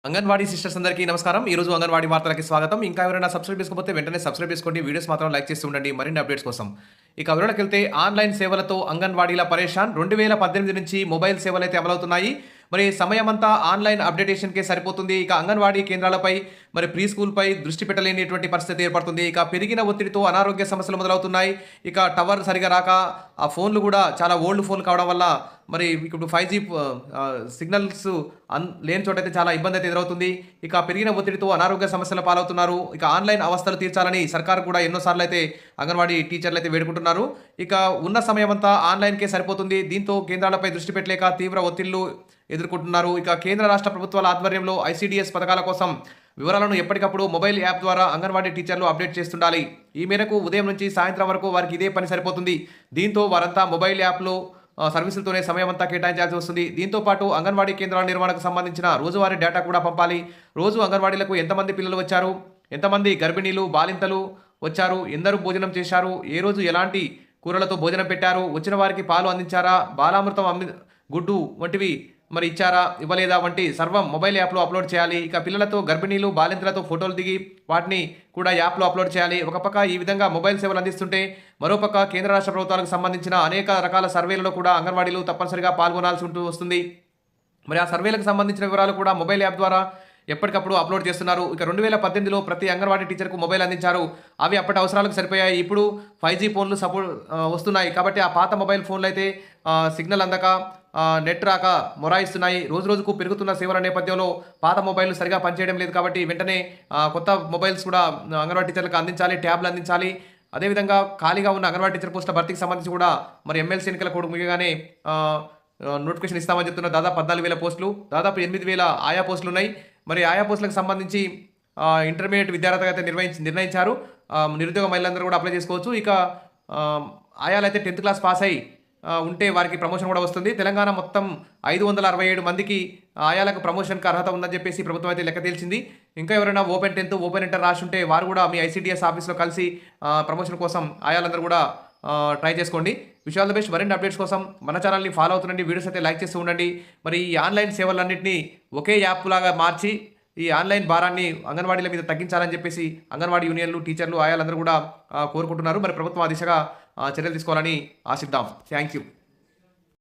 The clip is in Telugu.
అంగన్వాడీ సిస్టర్స్ అందరికీ నమస్కారం. ఈ రోజు అంగన్వాడీ వార్తలకి స్వాగతం. ఇంకా ఎవరైనా సబ్స్క్రైబ్ చేసుకోకపోతే వెంటనే సబ్స్క్రైబ్ చేసుకోండి. వీడియోస్ మాత్రం లైక్ చేస్తూ ఉండండి మరిన్ని అప్డేట్స్ కోసం. ఇక వివరాలకెళ్తే ఆన్‌లైన్ సేవలతో అంగన్వాడీల పరేషాన్. 2018 నుంచి మొబైల్ సేవలైతే అమలవుతున్నాయి. మరి సమయమంతా ఆన్‌లైన్ అప్డేటేషన్‌కే సరిపోతుంది. ఇక అంగన్వాడీ కేంద్రాలపై మరి ప్రీ స్కూల్‌పై దృష్టి పెట్టలేనిటువంటి పరిస్థితి ఏర్పడుతుంది. ఇక పెరిగిన ఒత్తిడితో అనారోగ్య సమస్యలు మొదలవుతున్నాయి. ఇక టవర్ సరిగా రాక ఆ ఫోన్‌లు కూడా చాలా ఓల్డ్ ఫోన్‌లు కావడం వల్ల మరి ఇప్పుడు 5G సిగ్నల్స్ లేని చోటైతే చాలా ఇబ్బంది అయితే ఎదురవుతుంది. ఇక పెరిగిన ఒత్తిడితో అనారోగ్య సమస్యల పాలవుతున్నారు. ఇక ఆన్‌లైన్ అవస్థలు తీర్చాలని సర్కార్ కూడా ఎన్నో సార్లు అయితే అంగన్వాడీ టీచర్లు అయితే వేడుకుంటున్నారు. ఇక ఉన్న సమయమంతా ఆన్‌లైన్‌కే సరిపోతుంది. దీంతో కేంద్రాలపై దృష్టి పెట్టలేక తీవ్ర ఒత్తిళ్లు ఎదుర్కొంటున్నారు. ఇక కేంద్ర రాష్ట్ర ప్రభుత్వాల ఆధ్వర్యంలో ఐసీడీఎస్ పథకాల కోసం వివరాలను ఎప్పటికప్పుడు మొబైల్ యాప్ ద్వారా అంగన్వాడీ టీచర్లు అప్డేట్ చేస్తుండాలి. ఈ మేరకు ఉదయం నుంచి సాయంత్రం వరకు వారికి ఇదే పని సరిపోతుంది. దీంతో వారంతా మొబైల్ యాప్‌లో సర్వీసులతోనే సమయమంతా కేటాయించాల్సి వస్తుంది. దీంతో పాటు అంగన్వాడీ కేంద్రాల నిర్వహణకు సంబంధించిన రోజువారీ డేటా కూడా పంపాలి. రోజు అంగన్వాడీలకు ఎంతమంది పిల్లలు వచ్చారు, ఎంతమంది గర్భిణీలు, బాలింతలు వచ్చారు, ఎందరు భోజనం చేశారు, ఏ రోజు ఎలాంటి కూరలతో భోజనం పెట్టారు, వచ్చిన వారికి పాలు అందించారా, బాలామృతం గుడ్డు వంటివి మరి ఇచ్చారా, ఇవ్వలేదా వంటి సర్వం మొబైల్ యాప్లో అప్లోడ్ చేయాలి. ఇక పిల్లలతో, గర్భిణీలు, బాలింతలతో ఫోటోలు దిగి వాటిని కూడా యాప్లో అప్లోడ్ చేయాలి. ఒక పక్క ఈ విధంగా మొబైల్ సేవలు అందిస్తుంటే మరోపక్క కేంద్ర రాష్ట్ర ప్రభుత్వాలకు సంబంధించిన అనేక రకాల సర్వేలలో కూడా అంగన్వాడీలు తప్పనిసరిగా పాల్గొనాల్సి వస్తుంది. మరి ఆ సర్వేలకు సంబంధించిన వివరాలు కూడా మొబైల్ యాప్ ద్వారా ఎప్పటికప్పుడు అప్లోడ్ చేస్తున్నారు. ఇక 2018లో ప్రతి అంగన్వాడీ టీచర్కు మొబైల్ అందించారు. అవి అప్పటి అవసరాలకు సరిపోయాయి. ఇప్పుడు 5G ఫోన్లు వస్తున్నాయి. కాబట్టి ఆ పాత మొబైల్ ఫోన్లు అయితే సిగ్నల్ అందక నెట్ రాక మొరాయిస్తున్నాయి. రోజు రోజుకు పెరుగుతున్న సేవల నేపథ్యంలో పాత మొబైల్లు సరిగా పనిచేయడం లేదు. కాబట్టి వెంటనే కొత్త మొబైల్స్ కూడా అంగన్వాడీ టీచర్లకు అందించాలి, ట్యాబ్లు అందించాలి. అదేవిధంగా ఖాళీగా ఉన్న అంగన్వాడీ టీచర్ పోస్టుల భర్తీకి సంబంధించి కూడా మరి ఎమ్మెల్సీ ఎన్నికల కోడ్ ముగియగానే నోటిఫికేషన్ ఇస్తామని చెప్తున్న దాదాపు 14,000 పోస్టులు, దాదాపు 8,000 ఆయా పోస్టులు ఉన్నాయి. మరి ఆయా పోస్టులకు సంబంధించి ఇంటర్మీడియట్ విద్యార్హత అయితే నిర్ణయించారు. నిరుద్యోగ మహిళలందరూ కూడా అప్లై చేసుకోవచ్చు. ఇక ఆయాలైతే 10th క్లాస్ పాస్ అయ్యి ఉంటే వారికి ప్రమోషన్ కూడా వస్తుంది. తెలంగాణ మొత్తం 567 మందికి ఆయాలకు ప్రమోషన్కి అర్హత ఉందని చెప్పేసి ప్రభుత్వం అయితే లెక్క తేల్చింది. ఇంకా ఎవరైనా ఓపెన్ 10th, ఓపెన్ ఇంటర్ రాసి ఉంటే వారు కూడా మీ ఐసీడీఎస్ ఆఫీస్లో కలిసి ప్రమోషన్ కోసం ఆయాలందరూ కూడా ట్రై చేసుకోండి. Wish all the best. మరిన్ని అప్డేట్స్ కోసం మన ఛానల్ని ఫాలో అవుతుండండి. వీడియోస్ అయితే లైక్ చేస్తూ ఉండండి. మరి ఈ ఆన్లైన్ సేవలన్నింటినీ ఒకే యాప్ లాగా మార్చి ఈ ఆన్లైన్ భారాన్ని అంగన్వాడీల మీద తగ్గించాలని చెప్పేసి అంగన్వాడీ యూనియన్లు, టీచర్లు, ఆయాలందరూ కూడా కోరుకుంటున్నారు. మరి ప్రభుత్వం ఆ దిశగా చర్యలు తీసుకోవాలని ఆశిద్దాం. Thank you.